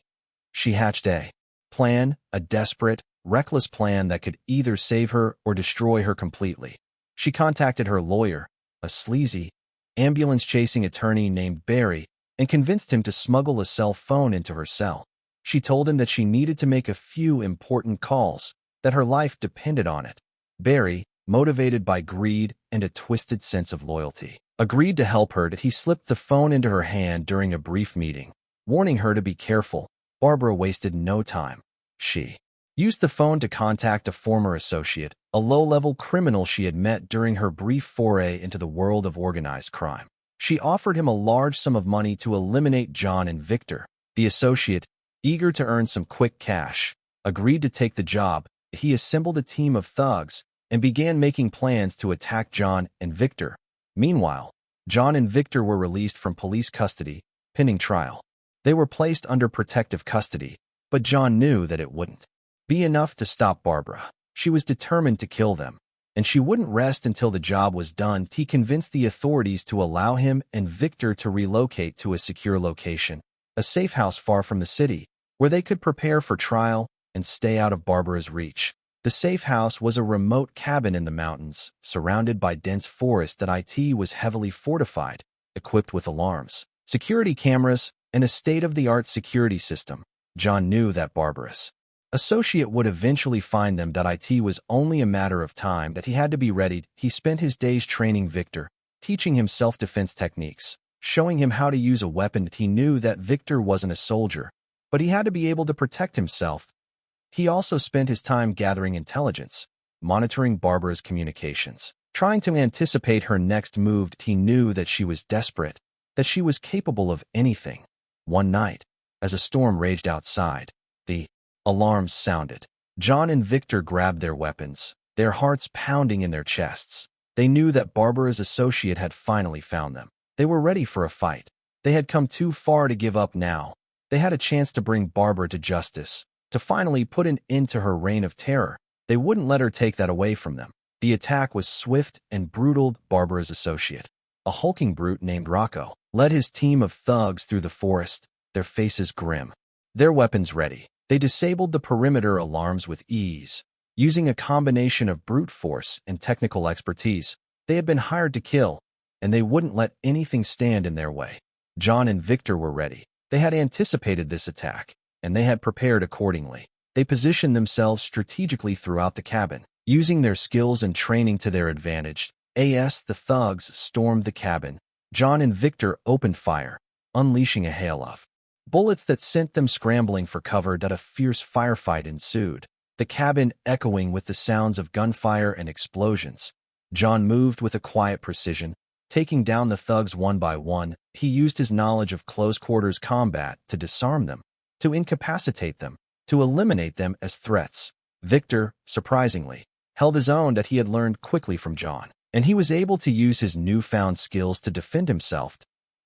She hatched a plan, a desperate, reckless plan that could either save her or destroy her completely. She contacted her lawyer, a sleazy, ambulance-chasing attorney named Barry, and convinced him to smuggle a cell phone into her cell. She told him that she needed to make a few important calls, that her life depended on it. Barry, motivated by greed and a twisted sense of loyalty, agreed to help her. He slipped the phone into her hand during a brief meeting, warning her to be careful. Barbara wasted no time. She used the phone to contact a former associate, a low-level criminal she had met during her brief foray into the world of organized crime. She offered him a large sum of money to eliminate John and Victor. The associate, eager to earn some quick cash, agreed to take the job. He assembled a team of thugs and began making plans to attack John and Victor. Meanwhile, John and Victor were released from police custody, pending trial. They were placed under protective custody, but John knew that it wouldn't be enough to stop Barbara. She was determined to kill them, and she wouldn't rest until the job was done. He convinced the authorities to allow him and Victor to relocate to a secure location, a safe house far from the city, where they could prepare for trial and stay out of Barbara's reach. The safe house was a remote cabin in the mountains, surrounded by dense forest. It was heavily fortified, equipped with alarms, security cameras, and a state-of-the-art security system. John knew that Barbara's associate would eventually find them. It was only a matter of time. That he had to be ready. He spent his days training Victor, teaching him self-defense techniques, showing him how to use a weapon. He knew that Victor wasn't a soldier, but he had to be able to protect himself. He also spent his time gathering intelligence, monitoring Barbara's communications, trying to anticipate her next move. He knew that she was desperate, that she was capable of anything. One night, as a storm raged outside, the alarms sounded. John and Victor grabbed their weapons, their hearts pounding in their chests. They knew that Barbara's associate had finally found them. They were ready for a fight. They had come too far to give up now. They had a chance to bring Barbara to justice, to finally put an end to her reign of terror. They wouldn't let her take that away from them. The attack was swift and brutal. Barbara's associate, a hulking brute named Rocco, led his team of thugs through the forest, their faces grim, their weapons ready. They disabled the perimeter alarms with ease, using a combination of brute force and technical expertise. They had been hired to kill, and they wouldn't let anything stand in their way. John and Victor were ready. They had anticipated this attack, and they had prepared accordingly. They positioned themselves strategically throughout the cabin, using their skills and training to their advantage. The thugs stormed the cabin. John and Victor opened fire, unleashing a hail of bullets that sent them scrambling for cover. A fierce firefight ensued, the cabin echoing with the sounds of gunfire and explosions. John moved with a quiet precision, taking down the thugs one by one. He used his knowledge of close-quarters combat to disarm them, to incapacitate them, to eliminate them as threats. Victor, surprisingly, held his own. He had learned quickly from John, and he was able to use his newfound skills to defend himself.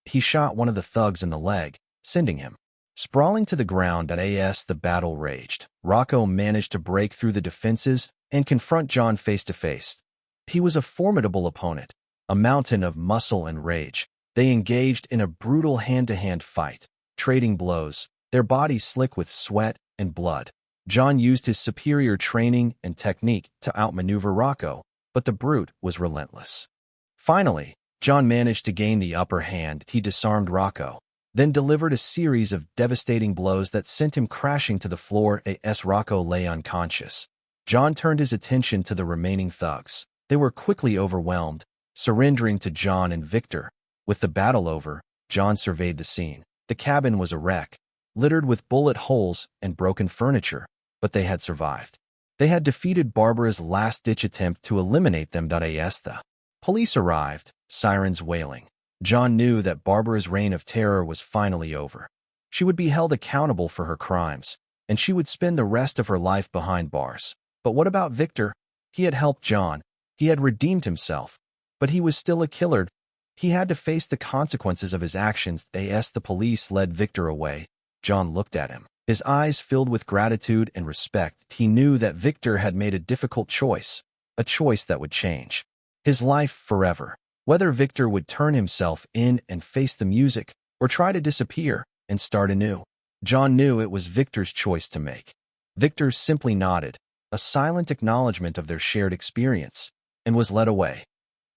He shot one of the thugs in the leg, sending him sprawling to the ground. As the battle raged, Rocco managed to break through the defenses and confront John face to face. He was a formidable opponent, a mountain of muscle and rage. They engaged in a brutal hand-to-hand fight, trading blows, their bodies slick with sweat and blood. John used his superior training and technique to outmaneuver Rocco, but the brute was relentless. Finally, John managed to gain the upper hand. He disarmed Rocco, then delivered a series of devastating blows that sent him crashing to the floor. As Rocco lay unconscious, John turned his attention to the remaining thugs. They were quickly overwhelmed, surrendering to John and Victor. With the battle over, John surveyed the scene. The cabin was a wreck, littered with bullet holes and broken furniture, but they had survived. They had defeated Barbara's last-ditch attempt to eliminate them. As the police arrived, sirens wailing, John knew that Barbara's reign of terror was finally over. She would be held accountable for her crimes, and she would spend the rest of her life behind bars. But what about Victor? He had helped John. He had redeemed himself. But he was still a killer. He had to face the consequences of his actions. As the police led Victor away, John looked at him. His eyes filled with gratitude and respect. He knew that Victor had made a difficult choice, a choice that would change his life forever. Whether Victor would turn himself in and face the music, or try to disappear and start anew, John knew it was Victor's choice to make. Victor simply nodded, a silent acknowledgement of their shared experience, and was led away.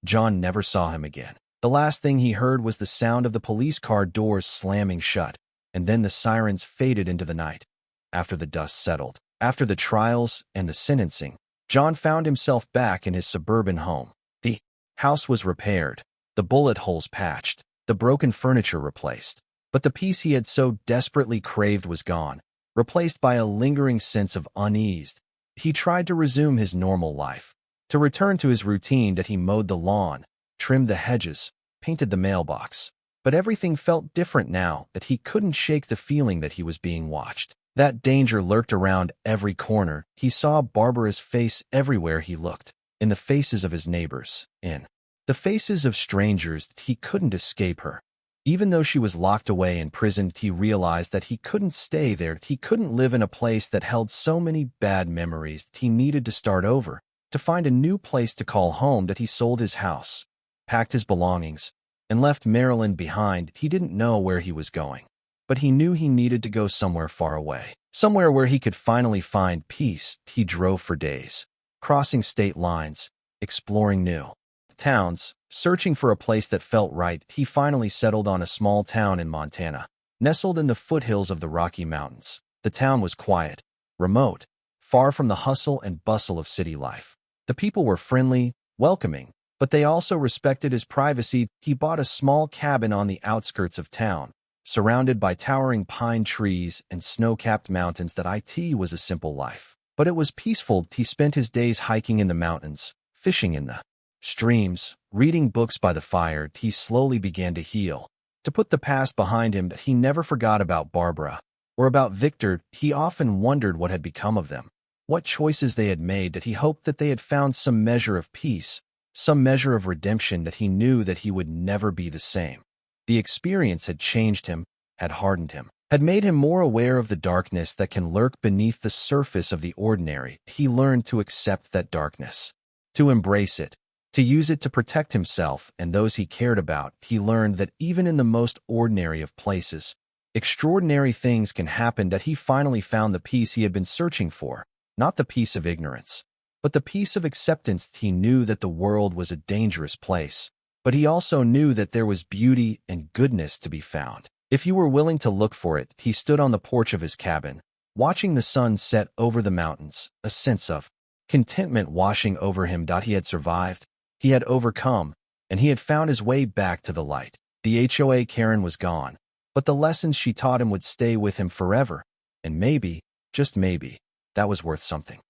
John never saw him again. The last thing he heard was the sound of the police car doors slamming shut, and then the sirens faded into the night. After the dust settled, after the trials and the sentencing, John found himself back in his suburban home. The house was repaired, the bullet holes patched, the broken furniture replaced. But the peace he had so desperately craved was gone, replaced by a lingering sense of unease. He tried to resume his normal life, to return to his routine that he mowed the lawn, trimmed the hedges, painted the mailbox. But everything felt different now that he couldn't shake the feeling that he was being watched. That danger lurked around every corner. He saw Barbara's face everywhere he looked, in the faces of his neighbors, in the faces of strangers. He couldn't escape her. Even though she was locked away and imprisoned, he realized that he couldn't stay there. He couldn't live in a place that held so many bad memories. He needed to start over, to find a new place to call home. That he sold his house, packed his belongings, and left Maryland behind. He didn't know where he was going, but he knew he needed to go somewhere far away, somewhere where he could finally find peace. He drove for days, crossing state lines, exploring new towns, searching for a place that felt right. He finally settled on a small town in Montana, nestled in the foothills of the Rocky Mountains. The town was quiet, remote, far from the hustle and bustle of city life. The people were friendly, welcoming, but they also respected his privacy. He bought a small cabin on the outskirts of town, surrounded by towering pine trees and snow-capped mountains. It was a simple life, but it was peaceful. He spent his days hiking in the mountains, fishing in the streams, reading books by the fire. He slowly began to heal, to put the past behind him. But he never forgot about Barbara, or about Victor. He often wondered what had become of them, what choices they had made. That he hoped that they had found some measure of peace, some measure of redemption. That he knew that he would never be the same. The experience had changed him, had hardened him, had made him more aware of the darkness that can lurk beneath the surface of the ordinary. He learned to accept that darkness, to embrace it, to use it to protect himself and those he cared about. He learned that even in the most ordinary of places, extraordinary things can happen. That he finally found the peace he had been searching for, not the peace of ignorance, but the peace of acceptance. He knew that the world was a dangerous place, but he also knew that there was beauty and goodness to be found, if you were willing to look for it. He stood on the porch of his cabin, watching the sun set over the mountains, a sense of contentment washing over him. He had survived. He had overcome, and he had found his way back to the light. The HOA Karen was gone, but the lessons she taught him would stay with him forever, and maybe, just maybe, that was worth something.